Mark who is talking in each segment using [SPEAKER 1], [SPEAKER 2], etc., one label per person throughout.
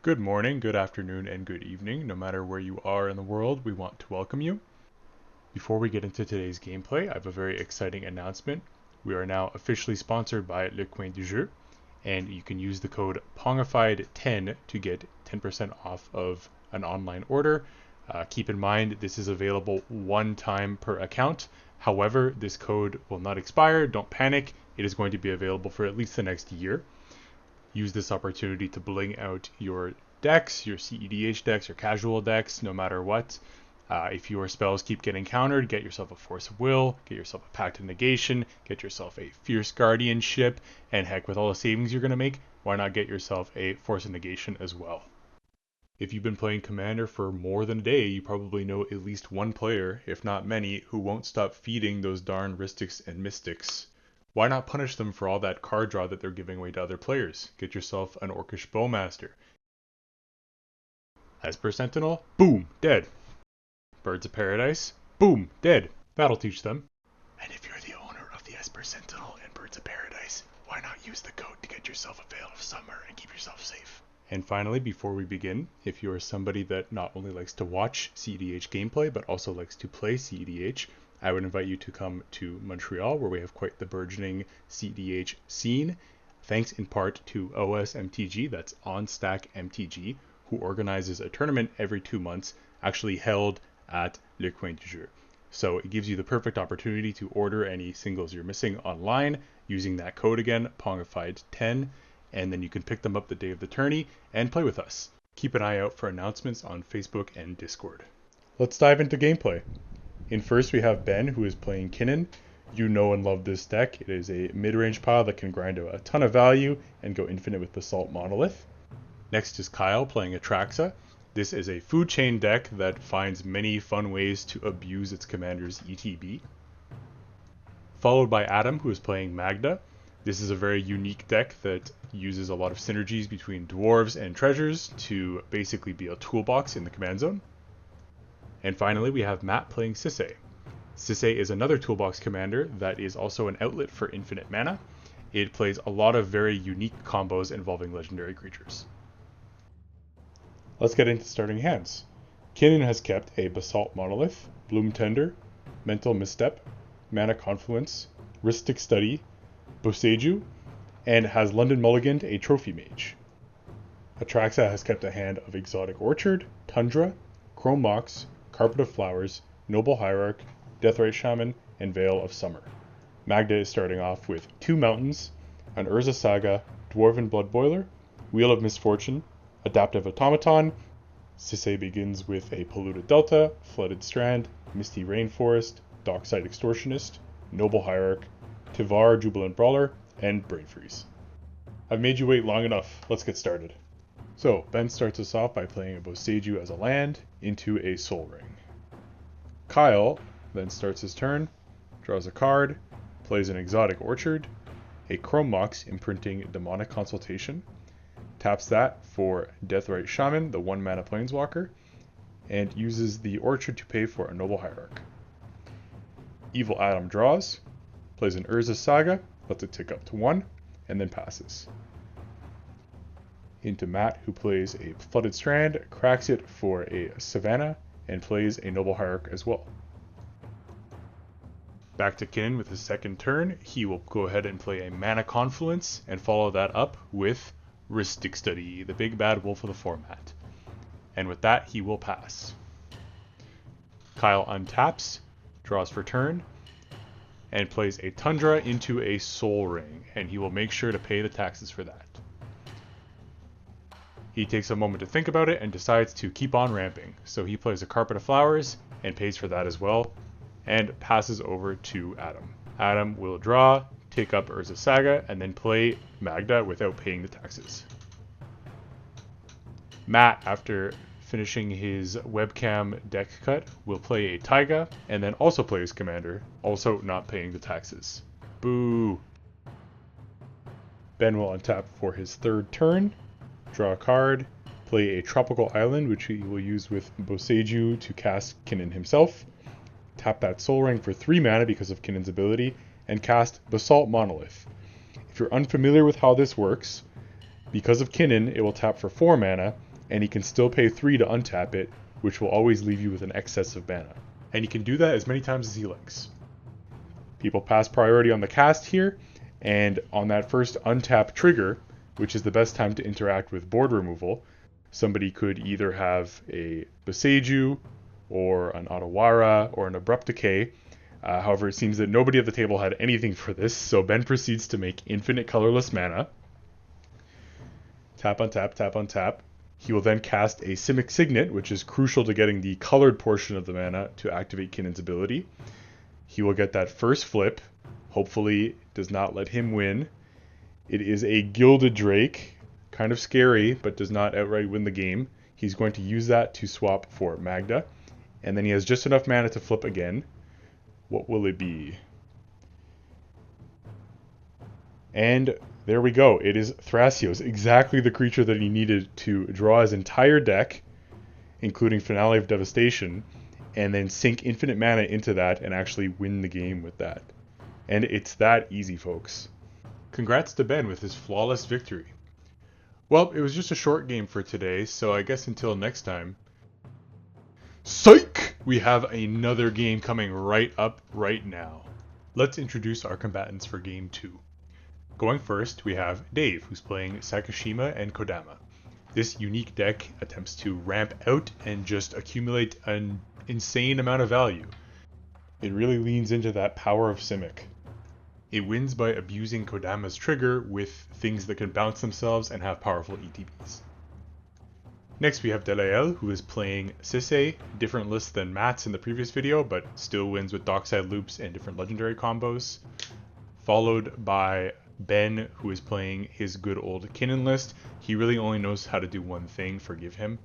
[SPEAKER 1] Good morning, good afternoon, and good evening. No matter where you are in the world, we want to welcome you. Before we get into today's gameplay, I have a very exciting announcement. We are now officially sponsored by Le Coin du Jeu, and you can use the code PONGIFIED10 to get 10% off of an online order. Keep in mind, this is available one time per account. However, this code will not expire. Don't panic. It is going to be available for at least the next year. Use this opportunity to bling out your decks, your Cedh decks, your casual decks, no matter what. If your spells keep getting countered, get yourself a Force of Will, get yourself a Pact of Negation, get yourself a Fierce Guardianship, and heck, with all the savings you're going to make, why not get yourself a Force of Negation as well? If you've been playing Commander for more than a day, you probably know at least one player, if not many, who won't stop feeding those darn Ristics and Mystics. Why not punish them for all that card draw that they're giving away to other players? Get yourself an Orcish Bowmaster. Esper Sentinel, boom, dead. Birds of Paradise, boom, dead. That'll teach them. And if you're the owner of the Esper Sentinel and Birds of Paradise, why not use the code to get yourself a Veil of Summer and keep yourself safe? And finally, before we begin, if you are somebody that not only likes to watch Cedh gameplay, but also likes to play Cedh, I would invite you to come to Montreal, where we have quite the burgeoning Cedh scene, thanks in part to OSMTG, that's On Stack MTG, who organizes a tournament every 2 months, actually held at Le Coin du Jeu. So it gives you the perfect opportunity to order any singles you're missing online using that code again, PONGIFIED10, and then you can pick them up the day of the tourney and play with us. Keep an eye out for announcements on Facebook and Discord. Let's dive into gameplay. In first, we have Ben, who is playing Kinnan. You know and love this deck. It is a mid-range pile that can grind out a ton of value and go infinite with Basalt Monolith. Next is Kyle playing Atraxa. This is a food chain deck that finds many fun ways to abuse its commander's ETB. Followed by Adam, who is playing Magda. This is a very unique deck that uses a lot of synergies between dwarves and treasures to basically be a toolbox in the command zone. And finally, we have Matt playing Sisay. Sisay is another toolbox commander that is also an outlet for infinite mana. It plays a lot of very unique combos involving legendary creatures. Let's get into starting hands. Kinnan has kept a Basalt Monolith, Bloom Tender, Mental Misstep, Mana Confluence, Ristic Study, Boseiju, and has London Mulliganed a Trophy Mage. Atraxa has kept a hand of Exotic Orchard, Tundra, Chrome Mox, Carpet of Flowers, Noble Hierarch, Deathrite Shaman, and Veil of Summer. Magda is starting off with 2 Mountains, an Urza Saga, Dwarven Bloodboiler, Wheel of Misfortune, Adaptive Automaton. Sisay begins with a Polluted Delta, Flooded Strand, Misty Rainforest, Dockside Extortionist, Noble Hierarch, Tivar Jubilant Brawler, and Brain Freeze. I've made you wait long enough. Let's get started. So, Ben starts us off by playing a Boseiju as a land into a Soul Ring. Kyle then starts his turn, draws a card, plays an Exotic Orchard, a Chrome Mox imprinting Demonic Consultation, taps that for Deathrite Shaman, the 1 mana Planeswalker, and uses the Orchard to pay for a Noble Hierarch. Evil Adam draws, plays an Urza Saga, lets it tick up to 1, and then passes. Into Matt, who plays a Flooded Strand, cracks it for a Savannah, and plays a Noble Hierarch as well. Back to Kinnan with his second turn. He will go ahead and play a Mana Confluence, and follow that up with Ristic Study, the big bad wolf of the format. And with that, he will pass. Kyle untaps, draws for turn, and plays a Tundra into a Soul Ring, and he will make sure to pay the taxes for that. He takes a moment to think about it and decides to keep on ramping, so he plays a Carpet of Flowers and pays for that as well, and passes over to Adam. Adam will draw, take up Urza Saga, and then play Magda without paying the taxes. Matt, after finishing his webcam deck cut, will play a Taiga, and then also play his commander, also not paying the taxes. Boo! Ben will untap for his third turn, draw a card, play a Tropical Island, which he will use with Boseiju to cast Kinnan himself, tap that Soul Ring for 3 mana because of Kinnan's ability, and cast Basalt Monolith. If you're unfamiliar with how this works, because of Kinnan, it will tap for 4 mana, and he can still pay 3 to untap it, which will always leave you with an excess of mana. And he can do that as many times as he likes. People pass priority on the cast here, and on that first untap trigger, which is the best time to interact with board removal, somebody could either have a Boseiju, or an Otawara, or an Abrupt Decay. However, it seems that nobody at the table had anything for this, so Ben proceeds to make infinite colorless mana. Tap on tap, tap on tap. He will then cast a Simic Signet, which is crucial to getting the colored portion of the mana to activate Kinnan's ability. He will get that first flip. Hopefully, does not let him win. It is a Gilded Drake. Kind of scary, but does not outright win the game. He's going to use that to swap for Magda. And then he has just enough mana to flip again. What will it be? And there we go. It is Thrasios, exactly the creature that he needed to draw his entire deck, including Finale of Devastation, and then sink infinite mana into that and actually win the game with that. And it's that easy, folks. Congrats to Ben with his flawless victory. Well, it was just a short game for today, so I guess until next time. Psych! We have another game coming right up right now. Let's introduce our combatants for game 2. Going first, we have Dave, who's playing Sakashima and Kodama. This unique deck attempts to ramp out and just accumulate an insane amount of value. It really leans into that power of Simic. It wins by abusing Kodama's trigger with things that can bounce themselves and have powerful ETBs. Next we have Delael, who is playing Sisay, different list than Matt's in the previous video, but still wins with Dockside Loops and different legendary combos. Followed by Ben, who is playing his good old Kinnan list. He really only knows how to do one thing, forgive him.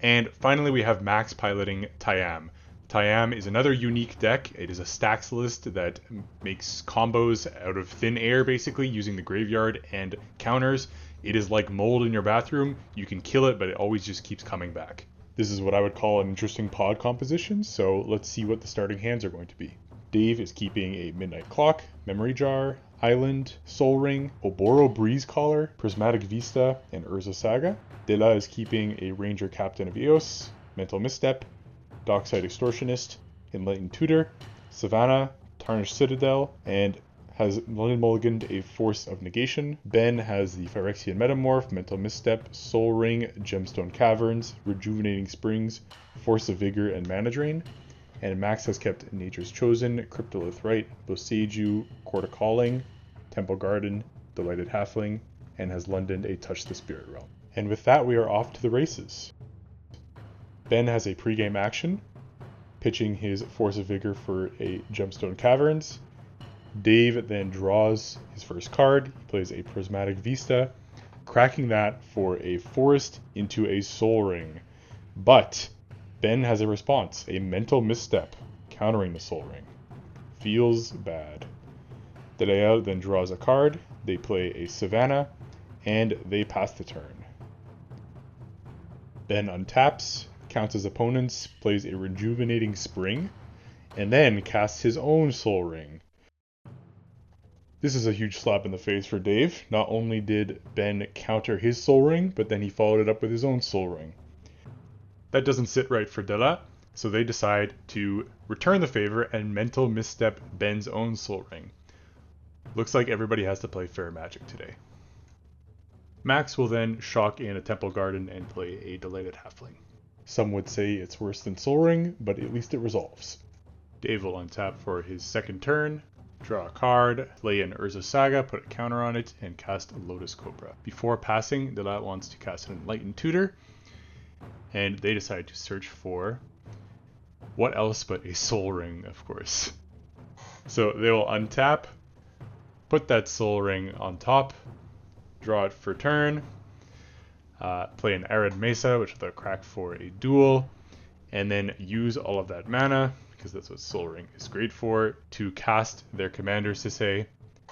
[SPEAKER 1] And finally we have Max piloting Tyam. Tyam is another unique deck. It is a stacks list that makes combos out of thin air, basically, using the graveyard and counters. It is like mold in your bathroom. You can kill it, but it always just keeps coming back. This is what I would call an interesting pod composition, so let's see what the starting hands are going to be. Dave is keeping a Midnight Clock, Memory Jar, Island, Soul Ring, Oboro Breeze Collar, Prismatic Vista, and Urza Saga. Dela is keeping a Ranger Captain of Eos, Mental Misstep, Dockside Extortionist, Enlightened Tutor, Savannah, Tarnished Citadel, and has mulliganed a Force of Negation. Ben has the Phyrexian Metamorph, Mental Misstep, Soul Ring, Gemstone Caverns, Rejuvenating Springs, Force of Vigor, and Mana Drain. And Max has kept Nature's Chosen, Cryptolith Rite, Boseiju, Court of Calling, Temple Garden, Delighted Halfling, and has Londoned a Touch the Spirit Realm. And with that, we are off to the races. Ben has a pregame action, pitching his Force of Vigor for a Gemstone Caverns. Dave then draws his first card. He plays a Prismatic Vista, cracking that for a Forest into a Soul Ring. But Ben has a response, a Mental Misstep, countering the Soul Ring. Feels bad. Delael then draws a card. They play a Savannah, and they pass the turn. Ben untaps, counts his opponents, plays a Rejuvenating Spring, and then casts his own Soul Ring. This is a huge slap in the face for Dave. Not only did Ben counter his Soul Ring, but then he followed it up with his own Soul Ring. That doesn't sit right for Dela, so they decide to return the favor and Mental Misstep Ben's own Soul Ring. Looks like everybody has to play fair magic today. Max will then shock in a Temple Garden and play a Delighted Halfling. Some would say it's worse than Soul Ring, but at least it resolves. Dave will untap for his second turn, draw a card, play an Urza Saga, put a counter on it, and cast a Lotus Cobra. Before passing, Dela wants to cast an Enlightened Tutor, and they decide to search for what else but a Soul Ring, of course. So they will untap, put that Soul Ring on top, draw it for turn, play an Arid Mesa, which will crack for a duel, and then use all of that mana, because that's what Soul Ring is great for, to cast their commander Sisay,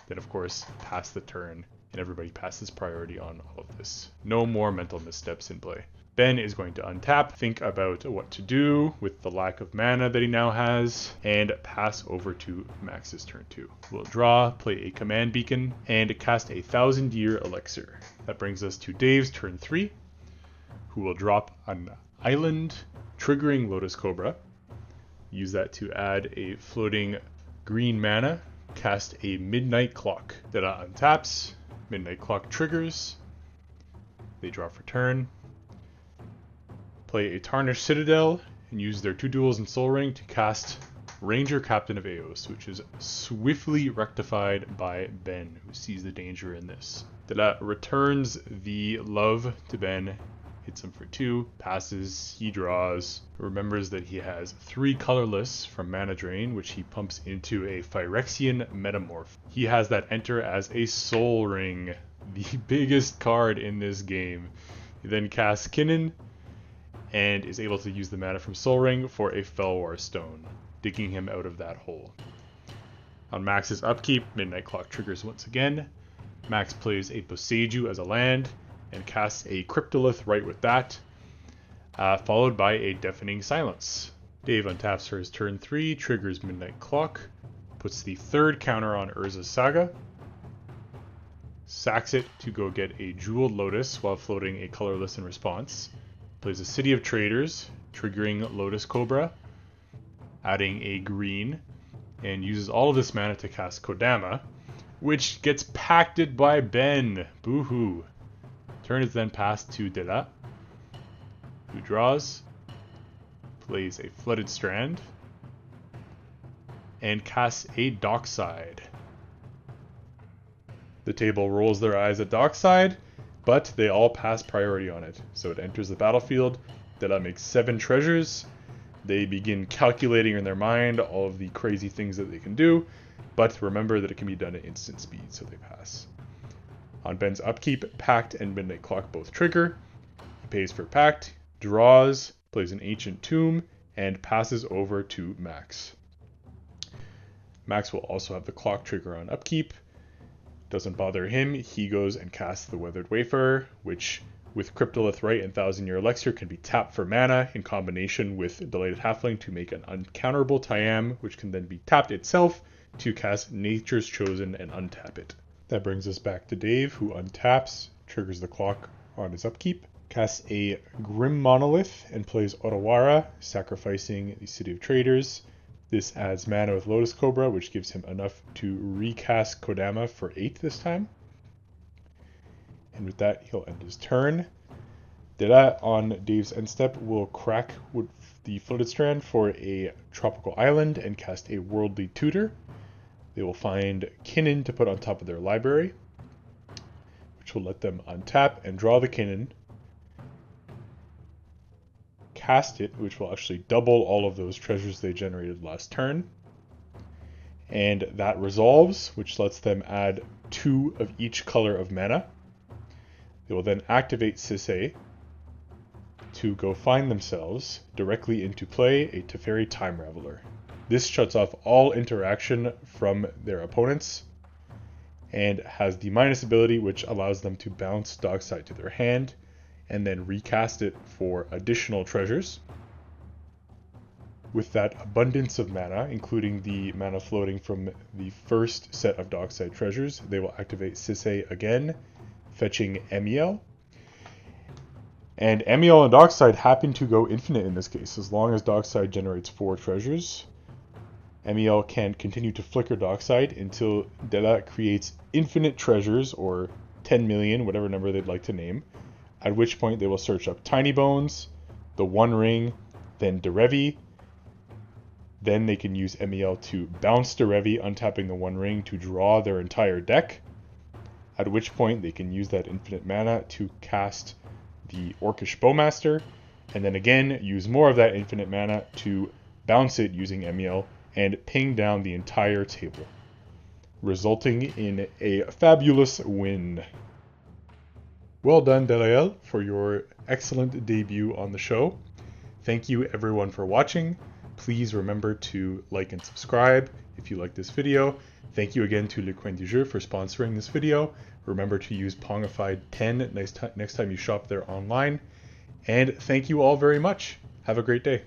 [SPEAKER 1] then of course pass the turn, and everybody passes priority on all of this. No more Mental Missteps in play. Ben is going to untap, think about what to do with the lack of mana that he now has, and pass over to Max's turn 2. We'll draw, play a Command Beacon, and cast a 1000-Year Elixir. That brings us to Dave's turn 3, who will drop an island triggering Lotus Cobra. Use that to add a floating green mana, cast a Midnight Clock. Dela untaps, Midnight Clock triggers, they draw for turn. Play a Tarnished Citadel and use their 2 duels in Sol Ring to cast Ranger Captain of Eos, which is swiftly rectified by Ben, who sees the danger in this. Dela returns the love to Ben, hits him for 2, passes, he draws, remembers that he has 3 colorless from Mana Drain, which he pumps into a Phyrexian Metamorph. He has that enter as a Sol Ring, the biggest card in this game. He then casts Kinnan, and is able to use the mana from Sol Ring for a Felwar Stone, digging him out of that hole. On Max's upkeep, Midnight Clock triggers once again. Max plays a Boseiju as a land, and casts a Cryptolith right with that, followed by a Deafening Silence. Dave untaps for his turn 3, triggers Midnight Clock, puts the 3rd counter on Urza's Saga, sacks it to go get a Jeweled Lotus while floating a colorless in response. Plays a City of Traders, triggering Lotus Cobra, adding a green, and uses all of this mana to cast Kodama, which gets pacted by Ben. Boo-hoo. Turn is then passed to Dela, who draws, plays a Flooded Strand, and casts a Dockside. The table rolls their eyes at Dockside, but they all pass priority on it. So it enters the battlefield. Dela makes 7 treasures. They begin calculating in their mind all of the crazy things that they can do, but remember that it can be done at instant speed, so they pass. On Ben's upkeep, Pact and Midnight Clock both trigger. He pays for Pact, draws, plays an Ancient Tomb, and passes over to Max. Max will also have the Clock trigger on upkeep. Doesn't bother him, he goes and casts the Weathered Wayfarer, which with Cryptolith Right and Thousand Year Elixir can be tapped for mana in combination with Delighted Halfling to make an uncounterable Tyam, which can then be tapped itself to cast Nature's Chosen and untap it. That brings us back to Dave, who untaps, triggers the Clock on his upkeep, casts a Grim Monolith, and plays Otawara, sacrificing the City of Traders. This adds mana with Lotus Cobra, which gives him enough to recast Kodama for 8 this time. And with that, he'll end his turn. Dela on Dave's end step will crack with the Floated Strand for a tropical island and cast a Worldly Tutor. They will find Kinnan to put on top of their library, which will let them untap and draw the Kinnan, cast it, which will actually double all of those treasures they generated last turn, and that resolves, which lets them add 2 of each color of mana. They will then activate Sisay to go find themselves directly into play a Teferi Time Raveler. This shuts off all interaction from their opponents and has the minus ability, which allows them to bounce Dockside to their hand and then recast it for additional treasures. With that abundance of mana, including the mana floating from the first set of Dockside treasures, they will activate Sisay again, fetching Emiel. And Emiel and Dockside happen to go infinite in this case, as long as Dockside generates 4 treasures. Emiel can continue to flicker Dockside until Dela creates infinite treasures, or 10 million, whatever number they'd like to name, at which point they will search up Tiny Bones, the One Ring, then Derevi. Then they can use Emiel to bounce Derevi, untapping the One Ring to draw their entire deck, at which point they can use that infinite mana to cast the Orcish Bowmaster, and then again use more of that infinite mana to bounce it using Emiel, and ping down the entire table, resulting in a fabulous win. Well done, Delael, for your excellent debut on the show. Thank you everyone for watching. Please remember to like and subscribe if you like this video. Thank you again to Le Coin du Jeu for sponsoring this video. Remember to use Pongified10 next time you shop there online. And thank you all very much. Have a great day.